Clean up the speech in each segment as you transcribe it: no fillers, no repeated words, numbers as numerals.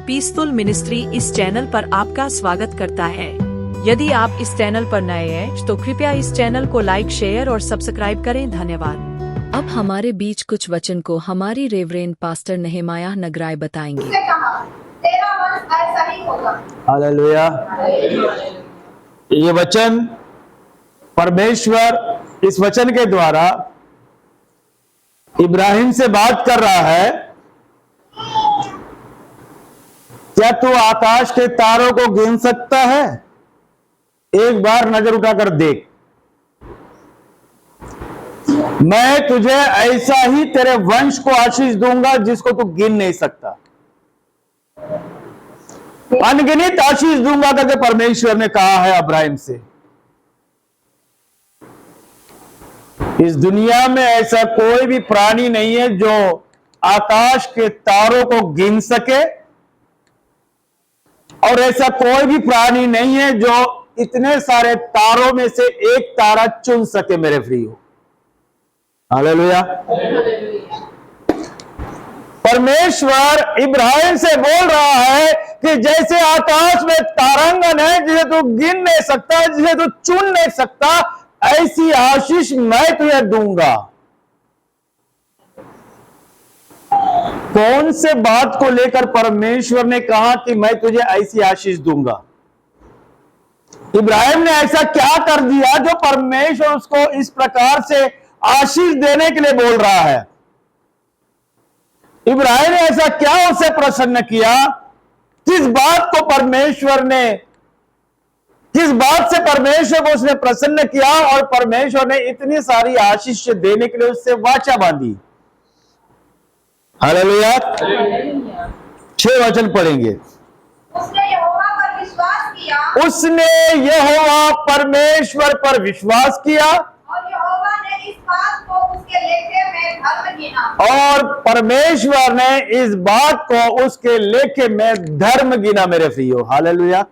Peaceful ministry इस channel पर आपका स्वागत करता है। यदि आप इस चैनल पर नए हैं तो कृपया इस चैनल को लाइक, शेयर और सब्सक्राइब करें। धन्यवाद। अब हमारे बीच कुछ वचन को हमारी रेवरेंड पास्टर नेहमायाह नगराय बताएंगे। तेरा वंश ऐसा ही होगा। हालेलुया। ये वचन परमेश्वर इस वचन के द्वारा इब्राहिम से बात कर रहा है। क्या तू आकाश के तारों को गिन सकता है? एक बार नजर उठाकर देख। मैं तुझे ऐसा ही तेरे वंश को आशीष दूंगा जिसको तू गिन नहीं सकता। अनगिनत आशीष दूंगा करके परमेश्वर ने कहा है इब्राहिम से। इस दुनिया में ऐसा कोई भी प्राणी नहीं है जो आकाश के तारों को गिन सके, और ऐसा कोई भी प्राणी नहीं है जो इतने सारे तारों में से एक तारा चुन सके मेरे प्रियो। हालेलुया। परमेश्वर इब्राहिम से बोल रहा है कि जैसे आकाश में तारांगन है जिसे तू गिन नहीं सकता, जिसे तू चुन नहीं सकता, ऐसी आशीष मैं तुझे दूंगा। कौन से बात को लेकर परमेश्वर ने कहा कि मैं तुझे ऐसी आशीष दूंगा? इब्राहिम ने ऐसा क्या कर दिया जो परमेश्वर उसको इस प्रकार से आशीष देने के लिए बोल रहा है? इब्राहिम ने ऐसा क्या उसे प्रसन्न किया? किस बात को परमेश्वर ने, किस बात से परमेश्वर को उसने प्रसन्न किया और परमेश्वर ने इतनी सारी आशीष देने के लिए उससे वाचा बांधी? हालेलुया। 6 वचन पढ़ेंगे। उसने यहोवा पर विश्वास किया, उसने यहोवा परमेश्वर पर विश्वास किया, और यहोवा ने इस बात को उसके लेखे में धर्म गिना। और परमेश्वर ने इस बात को उसके लेखे में धर्म गिना मेरे प्रियो। हालेलुया।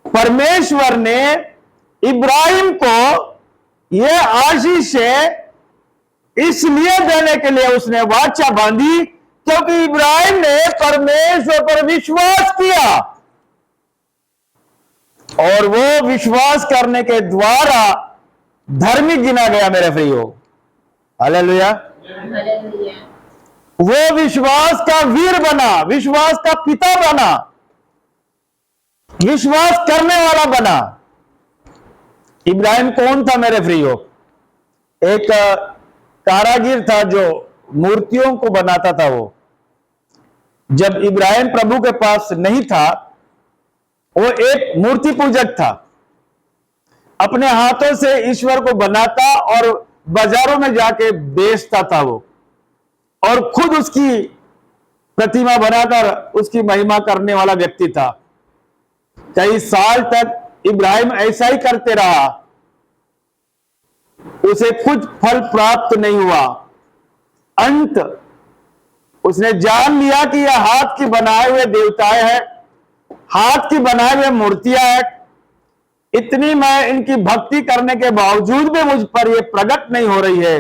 परमेश्वर ने इब्राहिम को यह आशीष इसलिए देने के लिए उसने वाचा बांधी क्योंकि इब्राहिम ने परमेश्वर पर विश्वास किया, और वो विश्वास करने के द्वारा धर्मी गिना गया मेरे प्रियो। हालेलुया। वो विश्वास का वीर बना, विश्वास का पिता बना, विश्वास करने वाला बना। इब्राहिम कौन था मेरे प्रियो? एक कारागिर था जो मूर्तियों को बनाता था। वो जब इब्राहिम प्रभु के पास नहीं था, वो एक मूर्ति पूजक था। अपने हाथों से ईश्वर को बनाता और बाजारों में जाके बेचता था वो, और खुद उसकी प्रतिमा बनाकर उसकी महिमा करने वाला व्यक्ति था। कई साल तक इब्राहिम ऐसा ही करते रहा, उसे कुछ फल प्राप्त नहीं हुआ। अंत उसने जान लिया कि यह हाथ की बनाए हुए देवताएं हैं, हाथ की बनाए हुए मूर्तियां हैं। इतनी मैं इनकी भक्ति करने के बावजूद भी मुझ पर यह प्रकट नहीं हो रही है,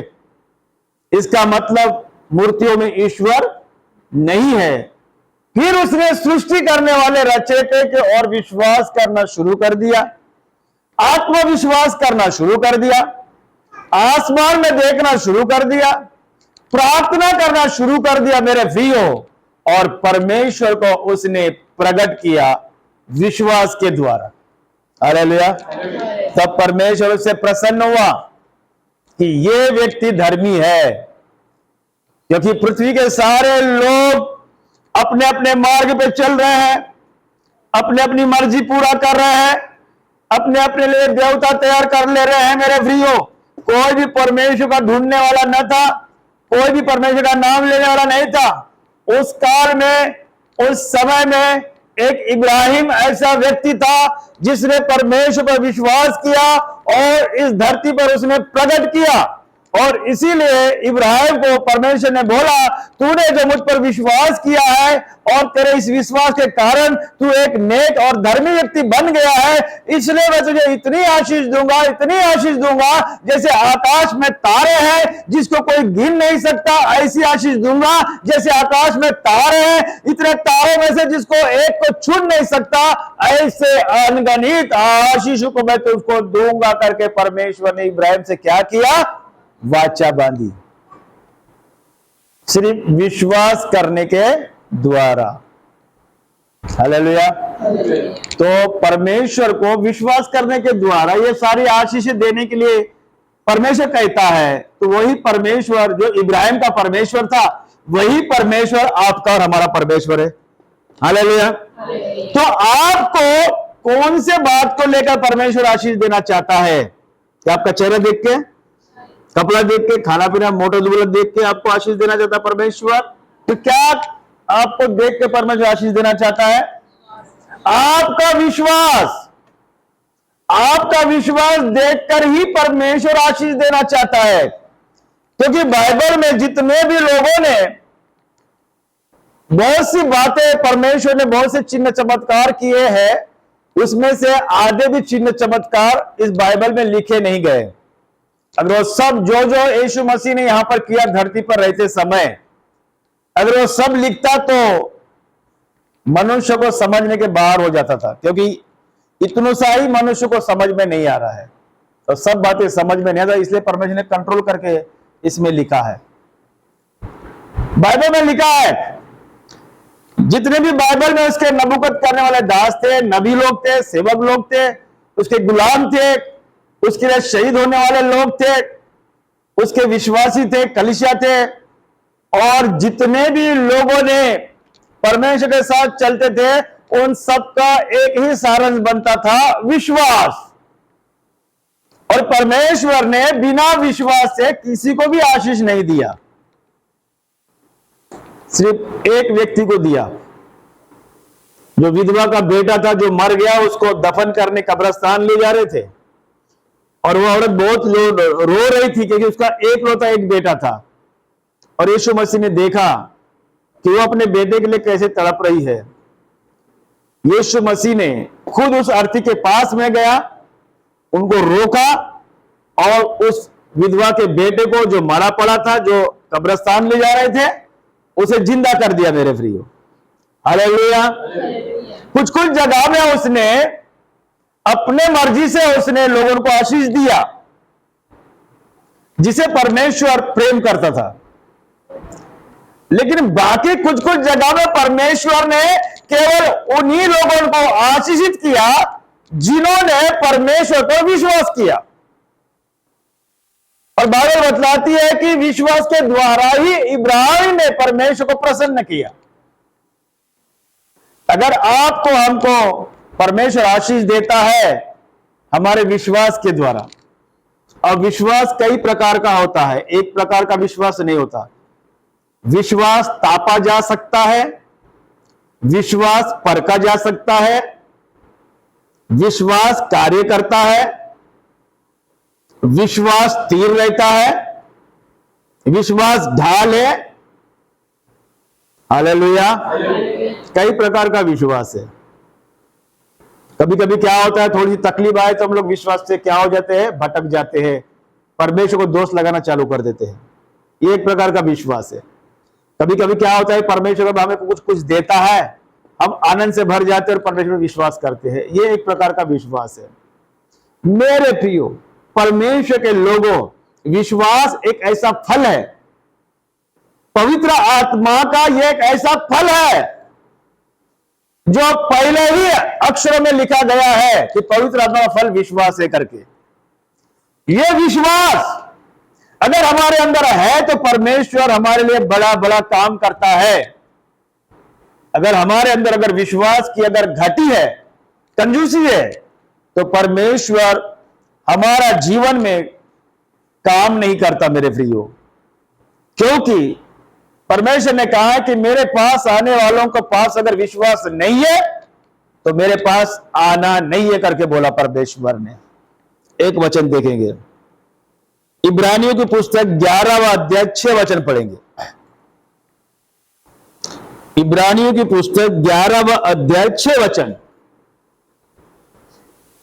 इसका मतलब मूर्तियों में ईश्वर नहीं है। फिर उसने सृष्टि करने वाले रचयिता के और विश्वास करना शुरू कर दिया, आत्मविश्वास करना शुरू कर दिया, आसमान में देखना शुरू कर दिया, प्रार्थना करना शुरू कर दिया मेरे प्रियो, और परमेश्वर को उसने प्रकट किया विश्वास के द्वारा। हालेलुया। तब परमेश्वर उससे प्रसन्न हुआ कि ये व्यक्ति धर्मी है, क्योंकि पृथ्वी के सारे लोग अपने अपने मार्ग पे चल रहे हैं, अपने अपनी मर्जी पूरा कर रहे हैं, अपने अपने लिए देवता तैयार कर ले रहे हैं मेरे प्रियो। कोई भी परमेश्वर का ढूंढने वाला न था, कोई भी परमेश्वर का नाम लेने वाला नहीं था। उस काल में, उस समय में एक इब्राहिम ऐसा व्यक्ति था जिसने परमेश्वर पर विश्वास किया और इस धरती पर उसने प्रकट किया, और इसीलिए इब्राहिम को परमेश्वर ने बोला, तूने जो मुझ पर विश्वास किया है और तेरे इस विश्वास के कारण तू एक नेक और धर्मी व्यक्ति बन गया है, इसलिए मैं तुझे इतनी आशीष दूंगा, इतनी आशीष दूंगा, जैसे आकाश में तारे हैं जिसको कोई गिन नहीं सकता, ऐसी आशीष दूंगा। जैसे आकाश में तारे हैं, इतने तारों में से जिसको एक को चुन नहीं सकता, ऐसे अनगणित आशीष को मैं तुझको दूंगा करके परमेश्वर ने इब्राहिम से क्या किया? वाचा बांधी, सिर्फ विश्वास करने के द्वारा। हालेलुया। तो परमेश्वर को विश्वास करने के द्वारा ये सारी आशीषें देने के लिए परमेश्वर कहता है। तो वही परमेश्वर जो इब्राहिम का परमेश्वर था, वही परमेश्वर आपका और हमारा परमेश्वर है। हालेलुया। तो आपको कौन से बात को लेकर परमेश्वर आशीष देना चाहता है? क्या आपका चेहरा देख के, कपड़ा देख के, खाना पीना मोटा दुबला देख के आपको आशीष देना चाहता है परमेश्वर? तो क्या आपको देख के परमेश्वर आशीष देना चाहता है? आपका विश्वास, आपका विश्वास देखकर ही परमेश्वर आशीष देना चाहता है। क्योंकि बाइबल में जितने भी लोगों ने बहुत सी बातें, परमेश्वर ने बहुत से चिन्ह चमत्कार किए हैं, उसमें से आधे भी चिन्ह चमत्कार इस बाइबल में लिखे नहीं गए। अगर वो सब जो यीशु मसीह ने यहां पर किया धरती पर रहते समय, अगर वो सब लिखता तो मनुष्य को समझने के बाहर हो जाता था। क्योंकि इतना सा ही मनुष्य को समझ में नहीं आ रहा है, तो सब बातें समझ में नहीं आता, इसलिए परमेश्वर ने कंट्रोल करके इसमें लिखा है। बाइबल में लिखा है, जितने भी बाइबल में उसके नबूवत करने वाले दास थे, नबी लोग थे, सेवक लोग थे, उसके गुलाम थे, उसके लिए शहीद होने वाले लोग थे, उसके विश्वासी थे, कलीसिया थे, और जितने भी लोगों ने परमेश्वर के साथ चलते थे, उन सबका एक ही सारांश बनता था, विश्वास। और परमेश्वर ने बिना विश्वास से किसी को भी आशीष नहीं दिया, सिर्फ एक व्यक्ति को दिया, जो विधवा का बेटा था, जो मर गया, उसको दफन करने कब्रिस्तान ले जा रहे थे, और वो औरत बहुत रो रही थी क्योंकि उसका एक बेटा था। और यीशु मसीह ने देखा कि वो अपने बेटे के लिए कैसे तड़प रही है। यीशु मसीह ने खुद उस अर्थी के पास में गया, उनको रोका, और उस विधवा के बेटे को जो मरा पड़ा था, जो कब्रिस्तान ले जा रहे थे, उसे जिंदा कर दिया मेरे प्रियो। हालेलुया। कुछ कुछ जगह में उसने अपने मर्जी से उसने लोगों को आशीष दिया, जिसे परमेश्वर प्रेम करता था। लेकिन बाकी कुछ कुछ जगह में परमेश्वर ने केवल उन्हीं लोगों को आशीषित किया जिन्होंने परमेश्वर पर विश्वास किया। और बाइबल बतलाती है कि विश्वास के द्वारा ही इब्राहिम ने परमेश्वर को प्रसन्न किया। अगर आपको हमको परमेश्वर आशीष देता है हमारे विश्वास के द्वारा, और विश्वास कई प्रकार का होता है, एक प्रकार का विश्वास नहीं होता। विश्वास तापा जा सकता है, विश्वास परखा जा सकता है, विश्वास कार्य करता है, विश्वास स्थिर रहता है, विश्वास ढाल है। हालेलुया। कई प्रकार का विश्वास है। कभी कभी क्या होता है, थोड़ी सी तकलीफ आए तो हम लोग विश्वास से क्या हो जाते हैं, भटक जाते हैं, परमेश्वर को दोष लगाना चालू कर देते हैं। ये एक प्रकार का विश्वास है। कभी कभी क्या होता है, परमेश्वर जब हमें कुछ कुछ देता है, हम आनंद से भर जाते हैं और परमेश्वर में विश्वास करते हैं। ये एक प्रकार का विश्वास है। मेरे प्रियो, परमेश्वर के लोगों, विश्वास एक ऐसा फल है, पवित्र आत्मा का यह एक ऐसा फल है जो पहले ही अक्षरों में लिखा गया है कि पवित्र आत्मा का फल विश्वास है करके। यह विश्वास अगर हमारे अंदर है तो परमेश्वर हमारे लिए बड़ा बड़ा काम करता है। अगर हमारे अंदर अगर विश्वास की अगर घटी है, कंजूसी है, तो परमेश्वर हमारा जीवन में काम नहीं करता मेरे प्रियो। क्योंकि परमेश्वर ने कहा है कि मेरे पास आने वालों के पास अगर विश्वास नहीं है तो मेरे पास आना नहीं है करके बोला परमेश्वर ने। एक वचन देखेंगे, इब्रानियों की पुस्तक 11वां अध्याय 6 वचन पढ़ेंगे। इब्रानियों की पुस्तक 11वां अध्याय 6 वचन।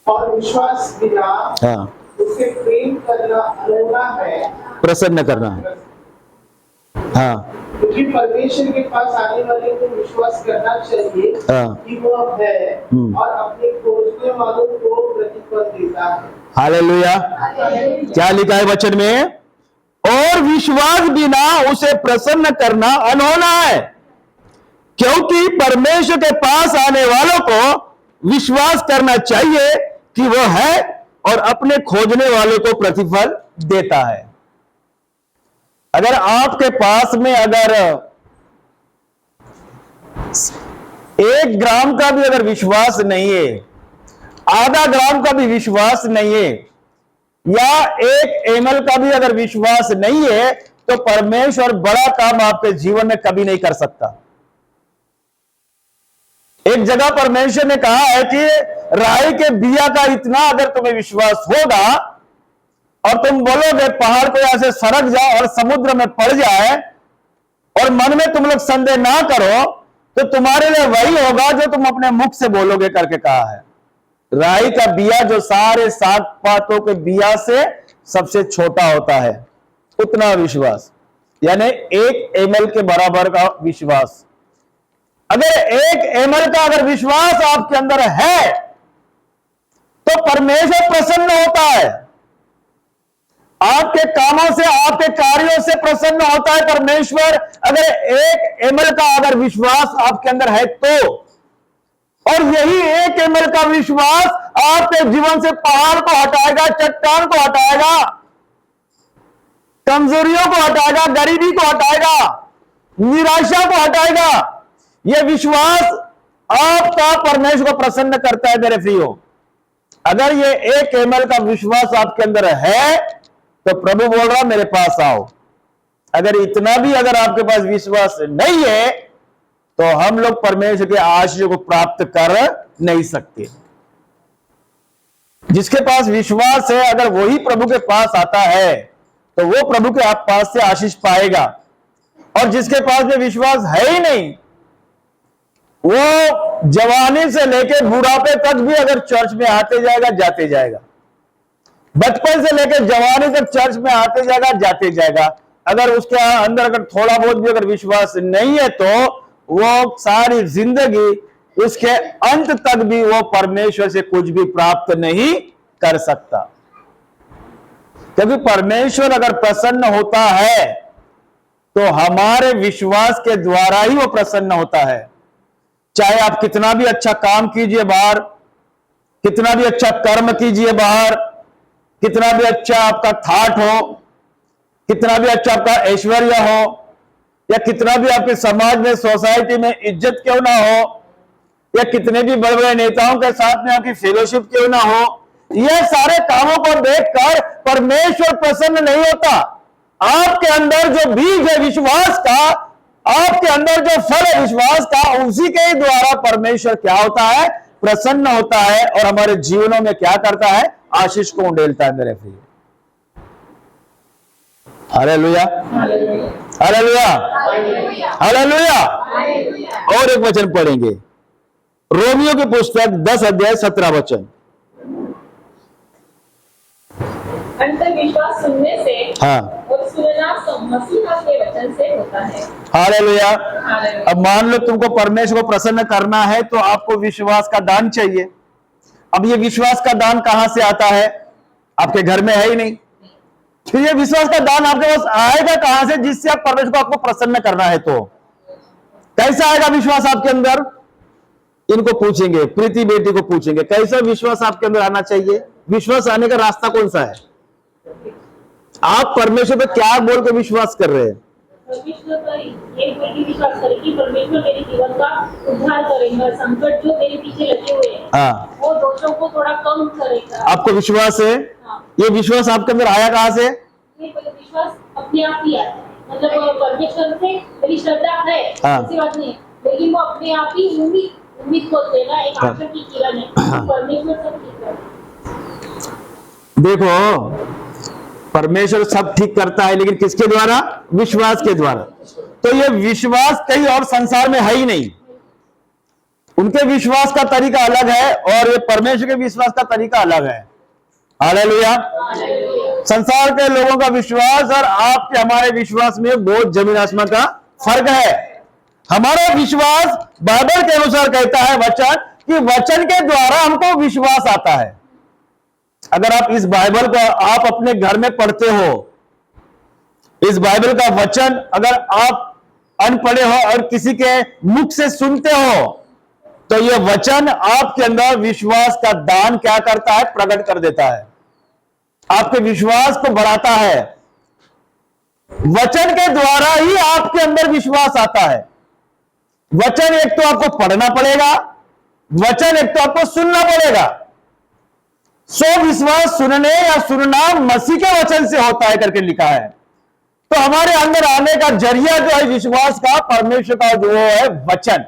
और विश्वास बिना हाँ, उसके प्रेम करना अनोना है, प्रसन्न करना है। हाँ क्योंकि परमेश्वर के पास आने वाले को विश्वास करना चाहिए हाँ। कि वह है और अपने खोजने वालों को प्रतिफल देता है। हालेलुया। क्या लिखा है वचन में? और विश्वास बिना उसे प्रसन्न करना अनहोना है, क्योंकि परमेश्वर के पास आने वालों को विश्वास करना चाहिए कि वह है और अपने खोजने वालों को प्रतिफल देता है। अगर आपके पास में अगर 1 ग्राम का भी अगर विश्वास नहीं है, आधा ग्राम का भी विश्वास नहीं है, या 1 ml का भी अगर विश्वास नहीं है, तो परमेश्वर बड़ा काम आपके जीवन में कभी नहीं कर सकता। एक जगह परमेश्वर ने कहा है कि राई के बिया का इतना अगर तुम्हें विश्वास होगा और तुम बोलोगे पहाड़ को यहां से सरक जाओ और समुद्र में पड़ जाए, और मन में तुम लोग संदेह ना करो, तो तुम्हारे लिए वही होगा जो तुम अपने मुख से बोलोगे करके कहा है। राई का बिया जो सारे साग पातों के बिया से सबसे छोटा होता है, उतना विश्वास, यानी 1 ml के बराबर का विश्वास। अगर 1 ml का अगर विश्वास आपके अंदर है तो परमेश्वर प्रसन्न होता है, आपके कामों से, आपके कार्यों से प्रसन्न होता है परमेश्वर। अगर 1 ml का अगर विश्वास आपके अंदर है तो, और यही 1 ml का विश्वास आपके जीवन से पहाड़ को हटाएगा, चट्टान को हटाएगा, कमजोरियों को हटाएगा, गरीबी को हटाएगा, निराशा को हटाएगा। यह विश्वास आपका परमेश्वर को प्रसन्न करता है मेरे प्रियो। अगर ये 1 ml का विश्वास आपके अंदर है तो प्रभु बोल रहा मेरे पास आओ। अगर इतना भी अगर आपके पास विश्वास नहीं है तो हम लोग परमेश्वर के आशीष को प्राप्त कर नहीं सकते। जिसके पास विश्वास है, अगर वही प्रभु के पास आता है तो वो प्रभु के पास से आशीष पाएगा। और जिसके पास में विश्वास है ही नहीं, वो जवानी से लेकर बुढ़ापे तक भी अगर चर्च में आते जाएगा, जाते जाएगा, बचपन से लेकर जवानी तक चर्च में आते जाएगा, जाते जाएगा। अगर उसके अंदर अगर थोड़ा बहुत भी अगर विश्वास नहीं है तो वो सारी जिंदगी, उसके अंत तक भी वो परमेश्वर से कुछ भी प्राप्त नहीं कर सकता। क्योंकि परमेश्वर अगर प्रसन्न होता है तो हमारे विश्वास के द्वारा ही वो प्रसन्न होता है। चाहे आप कितना भी अच्छा काम कीजिए बाहर, कितना भी अच्छा कर्म कीजिए बाहर, कितना भी अच्छा आपका थाट हो, कितना भी अच्छा आपका ऐश्वर्य हो, या कितना भी आपके समाज में, सोसाइटी में इज्जत क्यों ना हो, या कितने भी बड़े बड़े नेताओं के साथ में आपकी फेलोशिप क्यों ना हो, यह सारे कामों को देखकर परमेश्वर प्रसन्न नहीं होता। आपके अंदर जो बीज है विश्वास का, आपके अंदर जो फल है विश्वास का, उसी के ही द्वारा परमेश्वर क्या होता है? प्रसन्न होता है और हमारे जीवनों में क्या करता है? आशीष को उंडेलता है मेरे प्रिय। Hallelujah, hallelujah, hallelujah. और एक वचन पढ़ेंगे, रोमियो की पुस्तक 10 अध्याय 17 वचन। अंतर विश्वास सुनने से, हाँ, और सुनना मसीह के वचन से होता है। हालेलुया। अब मान लो तुमको परमेश्वर को प्रसन्न करना है तो आपको विश्वास का दान चाहिए। अब ये विश्वास का दान कहां से आता है? आपके घर में है ही नहीं, फिर ये विश्वास का दान आपके पास आएगा कहां से, जिससे आप परमेश्वर को आपको प्रसन्न करना है? तो कैसा आएगा विश्वास आपके अंदर? इनको पूछेंगे, प्रीति बेटी को पूछेंगे, कैसा विश्वास आपके अंदर आना चाहिए? विश्वास आने का रास्ता कौन सा है? आप परमेश्वर पे क्या बोल के विश्वास कर रहे हैं? परमेश्वर पर ये बोल के विश्वास करें कि परमेश्वर मेरे जीवन का उद्धार करेगा, संकट जो मेरे पीछे लगे हुए हैं, हाँ, वो दोषों को थोड़ा कम करेगा। आपको विश्वास है? हाँ। ये विश्वास आपके अंदर आया कहां से? ये विश्वास अपने आप ही आता है, मतलब परमेश्वर से मेरी श्रद्धा है, हाँ। ऐसी बात नहीं, लेकिन वो अपने आप ही उम्मीद को देना, एक आशा की किरण है, परमेश्वर सब ठीक है। देखो, परमेश्वर सब ठीक करता है, लेकिन किसके द्वारा? विश्वास के द्वारा। तो ये विश्वास कहीं और संसार में है ही नहीं। उनके विश्वास का तरीका अलग है और ये परमेश्वर के विश्वास का तरीका अलग है। हालेलुया। संसार के लोगों का विश्वास और आपके हमारे विश्वास में बहुत जमीन आसमान का फर्क है। हमारा विश्वास बाइबल के अनुसार कहता है वचन, कि वचन के द्वारा हमको विश्वास आता है। अगर आप इस बाइबल को आप अपने घर में पढ़ते हो, इस बाइबल का वचन अगर आप अनपढ़े हो और किसी के मुख से सुनते हो, तो यह वचन आपके अंदर विश्वास का दान क्या करता है? प्रकट कर देता है, आपके विश्वास को बढ़ाता है। वचन के द्वारा ही आपके अंदर विश्वास आता है। वचन एक तो आपको पढ़ना पड़ेगा, वचन एक तो आपको सुनना पड़ेगा। सो विश्वास सुनने या सुनना मसीह के वचन से होता है करके लिखा है। तो हमारे अंदर आने का जरिया जो है विश्वास का, परमेश्वर का जो है वचन।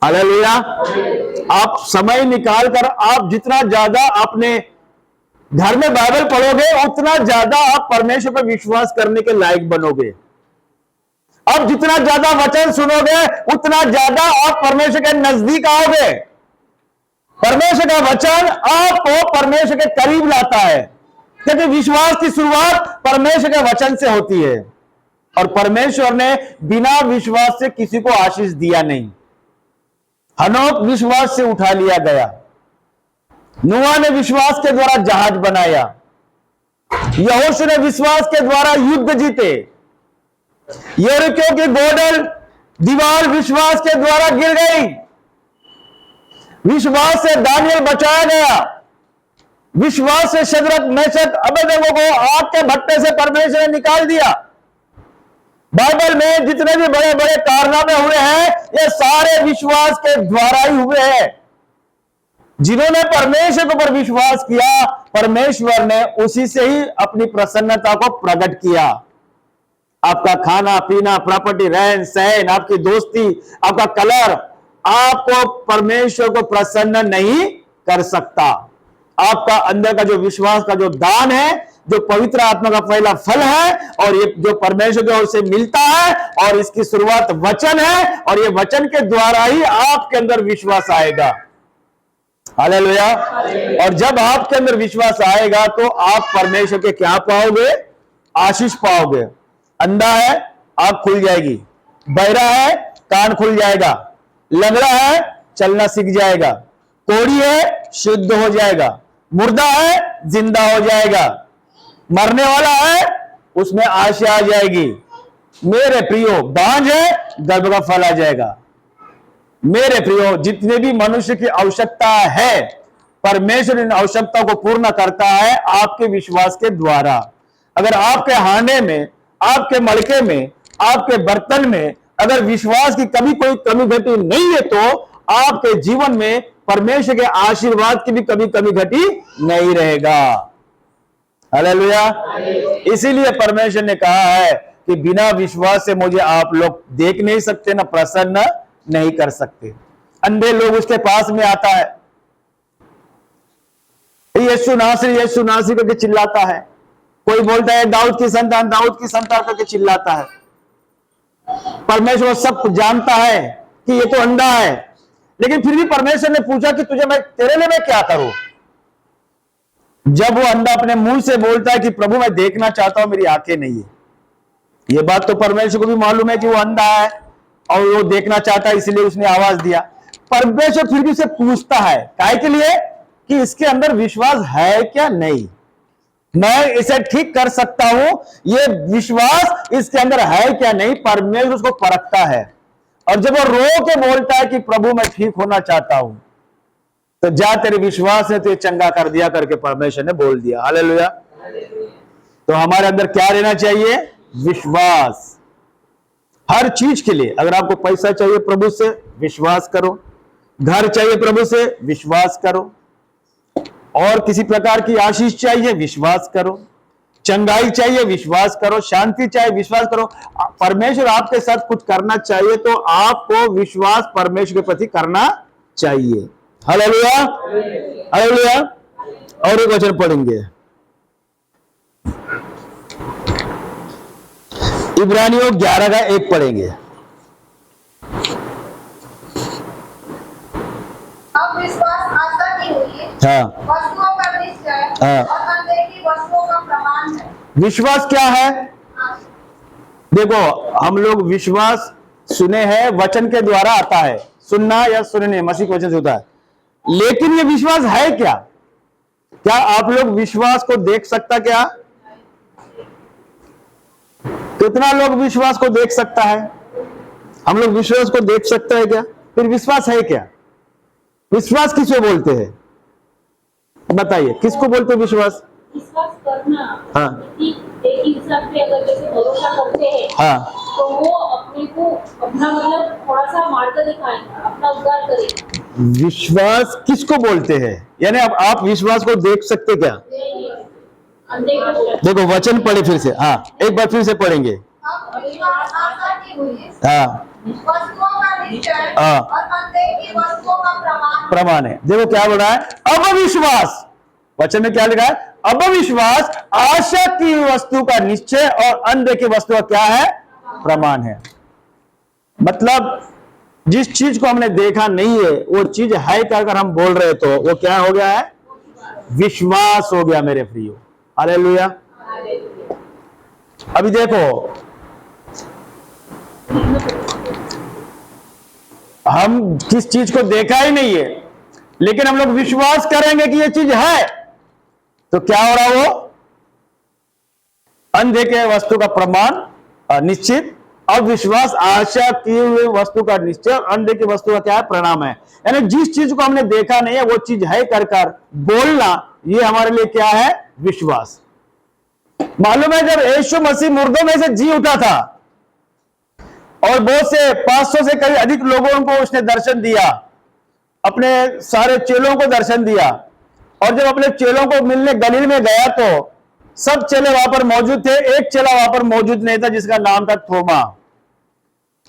हालेलुया। आप समय निकाल कर आप जितना ज्यादा अपने घर में बाइबल पढ़ोगे, उतना ज्यादा आप परमेश्वर पर विश्वास करने के लायक बनोगे। अब जितना ज्यादा वचन सुनोगे, उतना ज्यादा आप परमेश्वर के नजदीक आओगे। परमेश्वर का वचन आपको परमेश्वर के करीब लाता है, क्योंकि विश्वास की शुरुआत परमेश्वर के वचन से होती है। और परमेश्वर ने बिना विश्वास से किसी को आशीष दिया नहीं। हनोक विश्वास से उठा लिया गया, नूह ने विश्वास के द्वारा जहाज बनाया, यहोशू ने विश्वास के द्वारा युद्ध जीते, यरीको की गोडल दीवार विश्वास के द्वारा गिर गई, विश्वास से दानियल बचाया गया, विश्वास से शद्रक मेशक अबेदनगो को आग के भट्टे से परमेश्वर ने निकाल दिया। बाइबल में जितने भी बड़े बड़े कारनामे हुए हैं, ये सारे विश्वास के द्वारा ही हुए हैं। जिन्होंने परमेश्वर के ऊपर विश्वास किया, परमेश्वर ने उसी से ही अपनी प्रसन्नता को प्रकट किया। आपका खाना पीना, प्रॉपर्टी, रहन सहन, आपकी दोस्ती, आपका कलर आपको परमेश्वर को प्रसन्न नहीं कर सकता। आपका अंदर का जो विश्वास का जो दान है, जो पवित्र आत्मा का पहला फल है, और ये जो परमेश्वर की ओर से मिलता है, और इसकी शुरुआत वचन है, और ये वचन के द्वारा ही आपके अंदर विश्वास आएगा। हालेलुया। और जब आपके अंदर विश्वास आएगा तो आप परमेश्वर के क्या पाओगे? आशीष पाओगे। अंधा है, आंख खुल जाएगी, बहरा है, कान खुल जाएगा, लंगड़ा है, चलना सीख जाएगा, कोढ़ी है, शुद्ध हो जाएगा, मुर्दा है, जिंदा हो जाएगा, मरने वाला है, उसमें आशा आ जाएगी। मेरे प्रियो, बांझ है, गर्भ का फल आ जाएगा। मेरे प्रियो, जितने भी मनुष्य की आवश्यकता है, परमेश्वर इन आवश्यकताओं को पूर्ण करता है आपके विश्वास के द्वारा। अगर आपके हांडे में, आपके मड़के में, आपके बर्तन में अगर विश्वास की कभी कोई कमी घटी नहीं है, तो आपके जीवन में परमेश्वर के आशीर्वाद की भी कभी कमी घटी नहीं रहेगा। हालेलुया। इसीलिए परमेश्वर ने कहा है कि बिना विश्वास से मुझे आप लोग देख नहीं सकते, ना प्रसन्न नहीं कर सकते। अंधे लोग उसके पास में आता है, यीशु नासरी करके चिल्लाता है। कोई बोलता है दाऊद की संतान करके चिल्लाता है। परमेश्वर सब जानता है कि ये तो अंधा है, लेकिन फिर भी परमेश्वर ने पूछा कि तेरे लिए मैं क्या करूं। जब वो अंधा अपने मुंह से बोलता है कि प्रभु मैं देखना चाहता हूं, मेरी आंखें नहीं है, ये बात तो परमेश्वर को भी मालूम है कि वो अंधा है और वो देखना चाहता है, इसलिए उसने आवाज दिया। परमेश्वर फिर भी उसे पूछता है, काहे के लिए? कि इसके अंदर विश्वास है क्या नहीं, मैं इसे ठीक कर सकता हूं, ये विश्वास इसके अंदर है क्या नहीं। परमेश्वर उसको परखता है, और जब वो रो के बोलता है कि प्रभु मैं ठीक होना चाहता हूं, तो जा तेरे विश्वास है तो ये चंगा कर दिया करके परमेश्वर ने बोल दिया। हालेलुया। तो हमारे अंदर क्या रहना चाहिए? विश्वास। हर चीज के लिए, अगर आपको पैसा चाहिए प्रभु से, विश्वास करो। घर चाहिए प्रभु से, विश्वास करो। और किसी प्रकार की आशीष चाहिए, विश्वास करो। चंगाई चाहिए, विश्वास करो। शांति चाहिए, विश्वास करो। परमेश्वर आपके साथ कुछ करना चाहिए तो आपको विश्वास परमेश्वर के प्रति करना चाहिए। हालेलुया। हालेलुया। और एक वचन पढ़ेंगे, इब्रानियों 11 का 1 पढ़ेंगे। अब विश्वास आशा की हुई हाँ वस्तुओं का निश्चय हाँ। और अनदेखी वस्तुओं का प्रमाण है। विश्वास क्या है? देखो, हम लोग विश्वास सुने हैं, वचन के द्वारा आता है, सुनना या सुनने मसीह के वचन से होता है। लेकिन ये विश्वास है क्या? क्या आप लोग विश्वास को देख सकता? क्या कितना लोग विश्वास को देख सकता है? हम लोग विश्वास को देख सकते हैं क्या? फिर विश्वास है क्या? विश्वास किसे बोलते हैं? बताइए, किसको बोलते हैं विश्वास? विश्वास करना। हाँ। कि एक इंसान पे अगर जैसे भरोसा करते हैं हाँ तो वो अपने को अपना मतलब थोड़ा सा मार्ग दिखाएगा, अपना उद्धार करेगा। विश्वास किसको बोलते हैं? यानी अब आप विश्वास को देख सकते क्या? देखो वचन पढ़े फिर से। हाँ, एक बार फिर से पढ़ेंगे। अब विश्वास आशा की हुई हाँ वस्तुओं का निश्चय हाँ। और अनदेखी वस्तुओं का प्रमाण। प्रमाण है। देखो क्या बोला है? अब विश्वास, वचन में क्या लिखा है? अब विश्वास आशा की वस्तु का निश्चय और अनदेखी वस्तु का क्या है? प्रमाण है। मतलब जिस चीज को हमने देखा नहीं है वो चीज है क्या अगर हम बोल रहे तो वो क्या हो गया है? विश्वास हो गया मेरे प्रियो। हालेलुया। अभी देखो, हम किस चीज को देखा ही नहीं है लेकिन हम लोग विश्वास करेंगे कि ये चीज है, तो क्या हो रहा? वो अनदेखे वस्तु का प्रमाण निश्चित, अब विश्वास आशा की हुई वस्तु का निश्चय और अनदेखी वस्तु का क्या है? परिणाम है। यानी जिस चीज को हमने देखा नहीं है वो चीज है कर कर बोलना, ये हमारे लिए क्या है? विश्वास। मालूम है जब यीशु मसीह मुर्दों में से जी उठा था और बहुत से 500 से कई अधिक लोगों को उसने दर्शन दिया, अपने सारे चेलों को दर्शन दिया, और जब अपने चेलों को मिलने गलील में गया तो सब चेले वहां पर मौजूद थे, एक चेला वहां पर मौजूद नहीं था जिसका नाम था थोमा।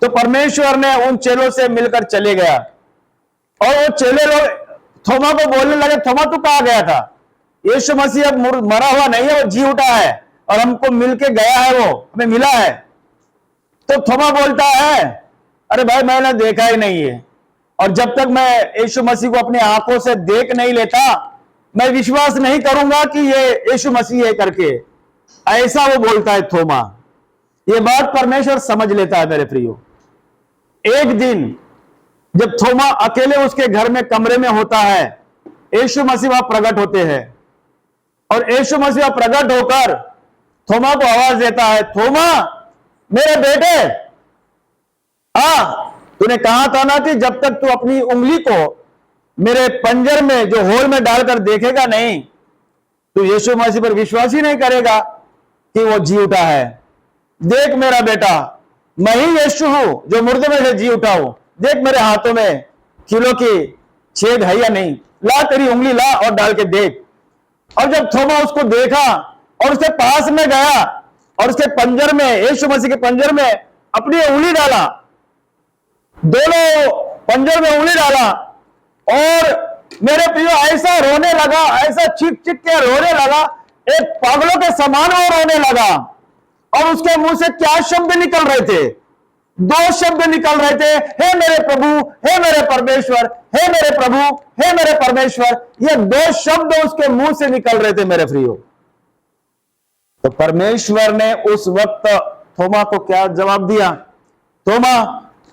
तो परमेश्वर ने उन चेलों से मिलकर चले गया और वो चेले लोग थोमा को बोलने लगे, थोमा तू कहां गया था? यीशु मसीह अब मरा हुआ नहीं है, वो जी उठा है और हमको मिलके गया है, वो हमें मिला है। तो थोमा बोलता है, अरे भाई मैंने देखा ही नहीं है, और जब तक मैं यीशु मसीह को अपनी आंखों से देख नहीं लेता मैं विश्वास नहीं करूंगा कि ये यीशु मसीह है करके। ऐसा वो बोलता है थोमा। ये बात परमेश्वर समझ लेता है मेरे प्रियो। एक दिन जब थोमा अकेले उसके घर में कमरे में होता है, यीशु मसीह वहां प्रकट होते हैं और यीशु मसीह प्रकट होकर थोमा को आवाज देता है, थोमा मेरे बेटे, तूने कहा था ना कि जब तक तू अपनी उंगली को मेरे पंजर में जो होल में डालकर देखेगा नहीं तो यीशु मसीह पर विश्वास ही नहीं करेगा कि वो जी उठा है। देख मेरा बेटा, मैं ही यीशु हूं जो मुर्दों में से जी उठा हूं। देख मेरे हाथों में कीलों की छेद है या नहीं, ला तेरी उंगली ला और डाल के देख। और जब थोमा उसको देखा और उसके पास में गया और उसके पंजर में, यीशु मसीह के पंजर में अपनी उंगली डाला, दोनों पंजर में उंगली डाला और मेरे प्रियो ऐसा रोने लगा, ऐसा चीख चीख के रोने लगा, एक पागलों के समान वो रोने लगा। और उसके मुंह से क्या शब्द निकल रहे थे? 2 शब्द निकल रहे थे, हे मेरे प्रभु, हे मेरे परमेश्वर, हे मेरे प्रभु, हे मेरे परमेश्वर। ये 2 शब्द उसके मुंह से निकल रहे थे मेरे प्रियो। तो परमेश्वर ने उस वक्त थोमा को क्या जवाब दिया? थोमा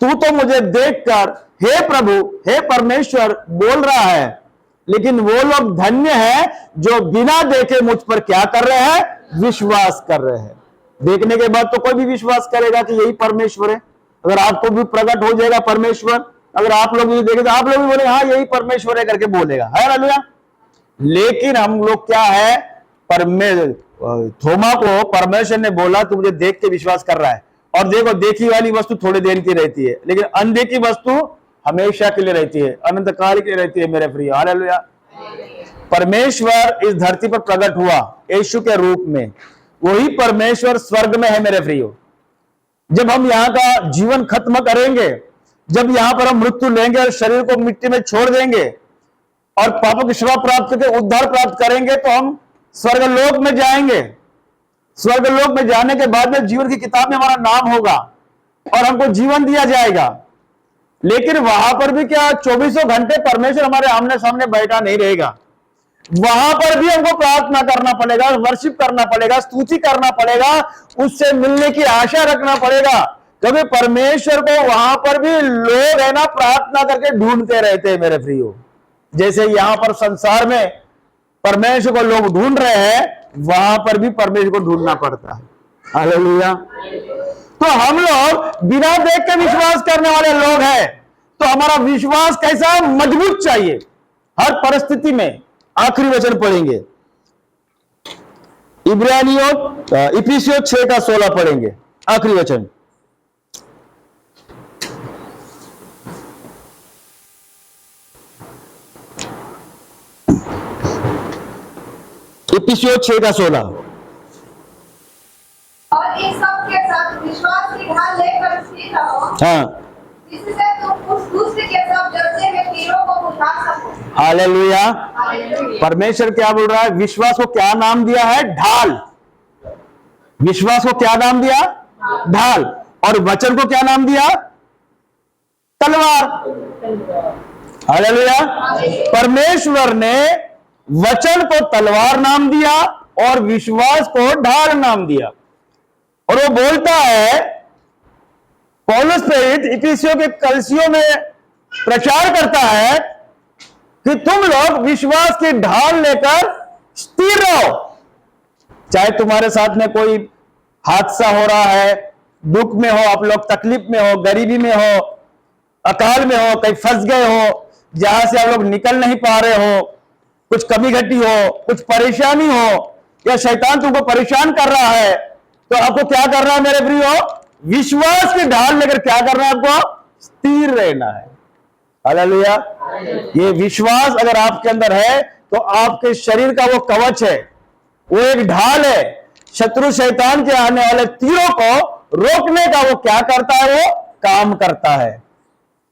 तू तो मुझे देखकर हे प्रभु, हे परमेश्वर बोल रहा है, लेकिन वो लोग धन्य है जो बिना देखे मुझ पर क्या कर रहे हैं? विश्वास कर रहे हैं। देखने के बाद तो कोई भी विश्वास करेगा कि यही परमेश्वर है। अगर आपको भी प्रकट हो जाएगा परमेश्वर, अगर आप लोग भी देखें तो आप लोग भी बोले हाँ यही परमेश्वर है करके बोलेगा, है हालेलुया। लेकिन हम लोग क्या है, थोमा को परमेश्वर ने बोला तू मुझे देख के विश्वास कर रहा है, और देखो देखी वाली वस्तु थोड़ी देर की रहती है लेकिन अनदेखी वस्तु हमेशा के लिए रहती है, अनंत काल के लिए रहती है मेरे प्रिय। हालेलुया। परमेश्वर इस धरती पर प्रकट हुआ यीशु के रूप में, वही परमेश्वर स्वर्ग में है मेरे प्रियो। जब हम यहाँ का जीवन खत्म करेंगे, जब यहाँ पर हम मृत्यु लेंगे और शरीर को मिट्टी में छोड़ देंगे और पापों की क्षमा प्राप्त करके उद्धार प्राप्त करेंगे तो हम स्वर्ग लोक में जाएंगे। स्वर्ग लोक में जाने के बाद में जीवन की किताब में हमारा नाम होगा और हमको जीवन दिया जाएगा। लेकिन वहां पर भी क्या 24 घंटे परमेश्वर हमारे आमने सामने बैठा नहीं रहेगा। वहां पर भी हमको प्रार्थना करना पड़ेगा, वर्शिप करना पड़ेगा, स्तुति करना पड़ेगा, उससे मिलने की आशा रखना पड़ेगा। क्योंकि परमेश्वर को वहां पर भी लोग है ना प्रार्थना करके ढूंढते रहते हैं मेरे प्रियो। जैसे यहां पर संसार में परमेश्वर को लोग ढूंढ रहे हैं, वहां पर भी परमेश्वर को ढूंढना पड़ता है। हालेलुया। तो हम लोग बिना देख के विश्वास करने वाले लोग हैं। तो हमारा विश्वास कैसा मजबूत चाहिए हर परिस्थिति में। आखिरी वचन पढ़ेंगे, इफिसियों 6:16 पढ़ेंगे, आखिरी वचन। इफिसियों 6:16। और इन सब के साथ विश्वास की ढाल लेकर स्थिर रहो, हाँ, जिससे तुम उस दुष्ट के सब जलते हुए तीरों को बुझा सको। हालेलुया। हालेलुया। परमेश्वर क्या बोल रहा है? विश्वास को क्या नाम दिया है? ढाल। विश्वास को क्या नाम दिया? ढाल। और वचन को क्या नाम दिया? तलवार। हालेलुया। परमेश्वर ने वचन को तलवार नाम दिया और विश्वास को ढाल नाम दिया। और वो बोलता है, पौलुस प्रेरित इफिसियों के कलीसियों में प्रचार करता है कि तुम लोग विश्वास की ढाल लेकर स्थिर रहो। चाहे तुम्हारे साथ में कोई हादसा हो रहा है, दुख में हो आप लोग, तकलीफ में हो, गरीबी में हो, अकाल में हो, कहीं फंस गए हो, जहां से आप लोग निकल नहीं पा रहे हो, कुछ कमी घटी हो, कुछ परेशानी हो, या शैतान तुमको परेशान कर रहा है, तो आपको क्या करना है मेरे प्रियो? विश्वास की ढाल लेकर क्या करना है? आपको स्थिर रहना है। हालेलुया। ये विश्वास अगर आपके अंदर है तो आपके शरीर का वो कवच है, वो एक ढाल है। शत्रु शैतान के आने वाले तीरों को रोकने का वो क्या करता है? वो काम करता है।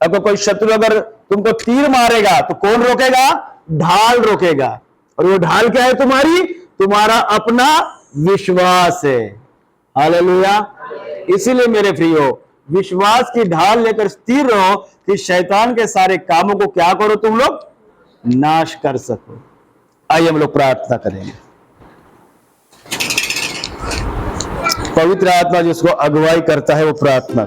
अगर कोई शत्रु अगर तुमको तीर मारेगा तो कौन रोकेगा? ढाल रोकेगा। और वो ढाल क्या है तुम्हारी? तुम्हारा अपना विश्वास है। हालेलुया। इसीलिए मेरे प्रियो, विश्वास की ढाल लेकर स्थिर रहो कि शैतान के सारे कामों को क्या करो? तुम लोग नाश कर सको। आइए हम लोग प्रार्थना करेंगे। पवित्र आत्मा जिसको अगुवाई करता है वो प्रार्थना